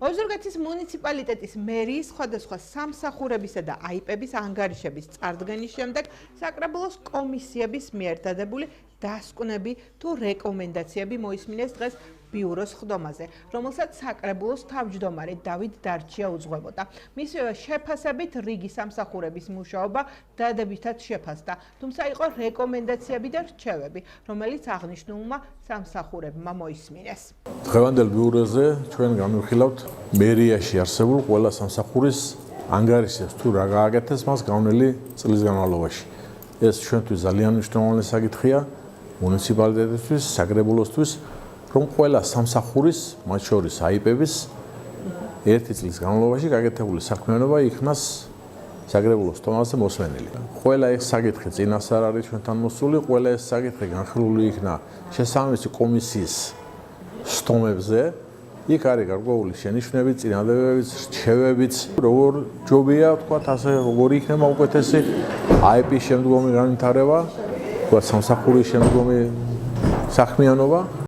ოზურგეთის მუნიციპალიტეტის მერიის სხვადასხვა სამსახურებისა და აიპების ანგარიშების წარდგენის შემდეგ საკრებულოს კომისიების მიერ დადებული დასკვნები თუ რეკომენდაციები მოისმინეს დღეს ბიუროს ხდომაზე, რომელსაც საკრებულოს თავმჯდომარე დავით დარჩია უძღვებოდა. მისივე შეფასებით რიგი სამსახურების მუშაობა დადებითად შეფასდა, თუმცა იყო რეკომენდაციები და რჩევები, რომელიც აღნიშნულმა სამსახურებმა მოისმინეს. დღევანდელ ბიუროზე ჩვენ განვიხილავთ მერიაში არსებულ ყველა სამსახურის ანგარიშებს თუ რა გააკეთეს მას გავნელი წლის განმავლობაში. ეს ჩვენთვის ძალიან მნიშვნელოვანი საკითხია მუნიციპალიტეტისთვის, საკრებულოსთვის, რომ ყველა სამსახურის, მათ შორის აიპების ერთი წლის განმავლობაში გაკეთებული საქმიანობა იქნას საკრებულოს სტომაზე მოსმენილი. ყველა ეს საკითხი წინასწარ არის ჩვენთან მოსული, ყველა ეს საკითხი განხილული იქნა შესაბამისი კომისიის სტომებზე. იქ არის გარკვეული შენიშვნებიც, წინადადებებიც, რჩევებიც, როგორ ჯობია, ვთქვათ, ასე როგორი იქნება უკეთესი აიპის შემდგომი განვითარება, ვთქვათ, სამსახურის შემდგომი საქმიანობა.